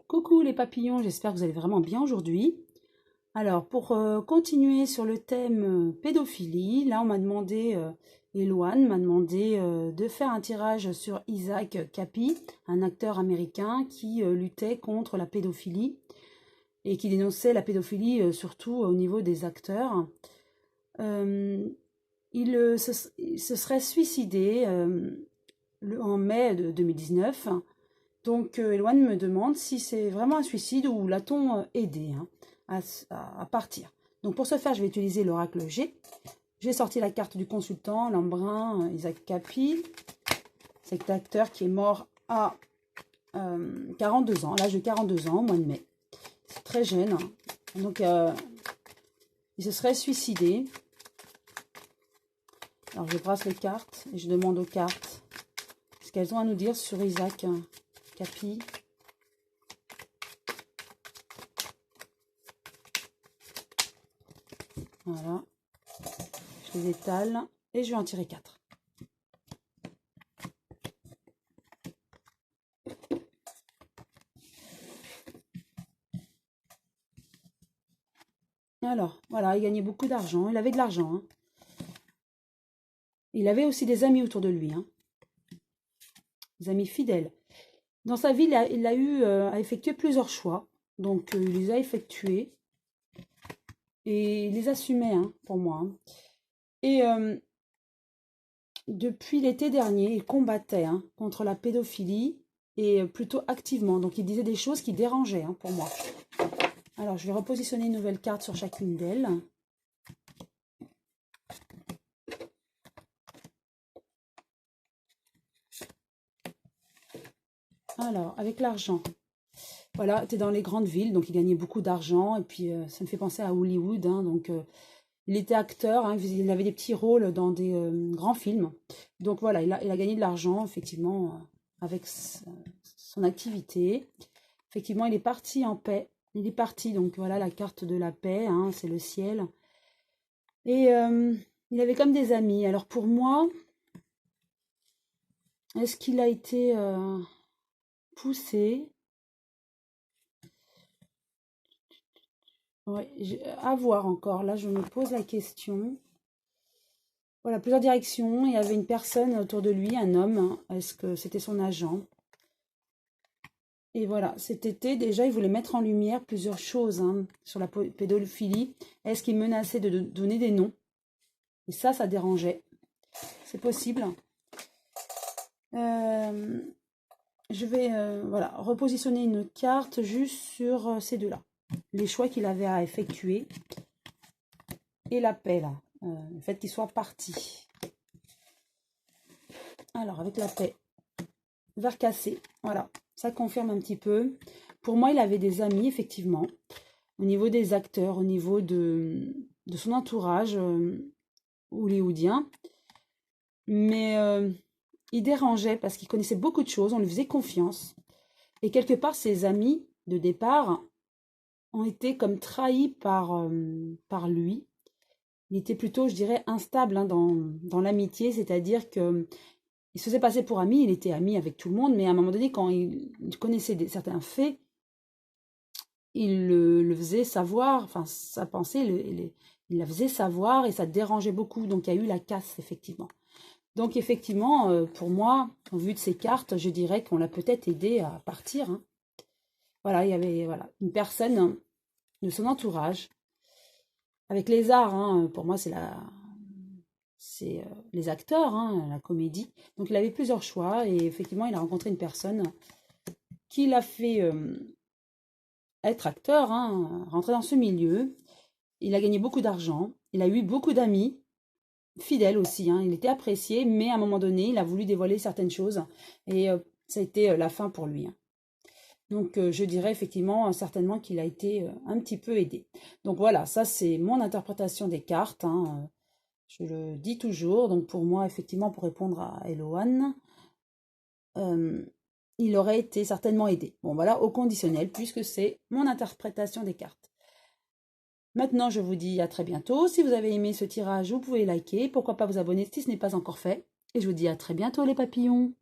Coucou les papillons, j'espère que vous allez vraiment bien aujourd'hui. Alors, pour continuer sur le thème pédophilie, là on m'a demandé, Eloane m'a demandé de faire un tirage sur Isaac Kappy, un acteur américain qui luttait contre la pédophilie et qui dénonçait la pédophilie surtout au niveau des acteurs. Euh, il se serait suicidé en mai de 2019. Donc, Eloane me demande si c'est vraiment un suicide ou l'a-t-on aidé à partir. Donc, pour ce faire, je vais utiliser l'oracle G. J'ai sorti la carte du consultant, l'embrun Isaac Kappy. Cet acteur qui est mort à 42 ans, à l'âge de 42 ans, au mois de mai. C'est très jeune. Donc, il se serait suicidé. Alors, je brasse les cartes et je demande aux cartes ce qu'elles ont à nous dire sur Isaac Kappy. Voilà. Je les étale et je vais en tirer 4. Alors, voilà, il gagnait beaucoup d'argent. Il avait de l'argent. Hein. Il avait aussi des amis autour de lui. Hein. Des amis fidèles. Dans sa vie, il a eu à effectuer plusieurs choix. Donc, il les a effectués. Et il les assumait, hein, pour moi. Hein. Et depuis l'été dernier, il combattait contre la pédophilie et plutôt activement. Donc, il disait des choses qui dérangeaient pour moi. Alors, je vais repositionner une nouvelle carte sur chacune d'elles. Alors, avec l'argent. Voilà, tu es dans les grandes villes, donc il gagnait beaucoup d'argent. Et puis, ça me fait penser à Hollywood. Donc, il était acteur, il avait des petits rôles dans des grands films. Donc, voilà, il a gagné de l'argent, effectivement, avec son activité. Effectivement, il est parti en paix. Il est parti, donc voilà la carte de la paix, c'est le ciel. Et il avait comme des amis. Alors, pour moi, est-ce qu'il a été poussé? Ouais, à voir encore. Là, je me pose la question. Voilà, plusieurs directions. Il y avait une personne autour de lui, un homme. Est-ce que c'était son agent? Et voilà, cet été, déjà, il voulait mettre en lumière plusieurs choses sur la pédophilie. Est-ce qu'il menaçait de donner des noms? Et ça dérangeait. C'est possible. Je vais voilà, repositionner une carte juste sur ces deux-là. Les choix qu'il avait à effectuer. Et la paix, là. Le fait qu'il soit parti. Alors, avec la paix. Vers cassé. Voilà. Ça confirme un petit peu. Pour moi, il avait des amis, effectivement. Au niveau des acteurs, au niveau de son entourage hollywoodien. Mais il dérangeait parce qu'il connaissait beaucoup de choses. On lui faisait confiance. Et quelque part, ses amis de départ ont été comme trahis par lui. Il était plutôt, je dirais, instable dans l'amitié, c'est-à-dire que il se faisait passer pour ami, il était ami avec tout le monde, mais à un moment donné, quand il connaissait certains faits, il le faisait savoir, enfin sa pensée, il la faisait savoir et ça dérangeait beaucoup, donc il y a eu la casse, effectivement. Donc effectivement, pour moi, au vu de ces cartes, je dirais qu'on l'a peut-être aidé à partir. Voilà, il y avait une personne de son entourage, avec les arts, pour moi c'est les acteurs, la comédie. Donc il avait plusieurs choix et effectivement il a rencontré une personne qui l'a fait être acteur, rentrer dans ce milieu. Il a gagné beaucoup d'argent, il a eu beaucoup d'amis, fidèles aussi, il était apprécié, mais à un moment donné il a voulu dévoiler certaines choses et ça a été la fin pour lui. Donc je dirais effectivement certainement qu'il a été un petit peu aidé. Donc voilà, ça c'est mon interprétation des cartes. Je le dis toujours, donc pour moi, effectivement, pour répondre à Eloane, il aurait été certainement aidé. Bon, voilà, au conditionnel, puisque c'est mon interprétation des cartes. Maintenant, je vous dis à très bientôt. Si vous avez aimé ce tirage, vous pouvez liker. Pourquoi pas vous abonner si ce n'est pas encore fait. Et je vous dis à très bientôt, les papillons.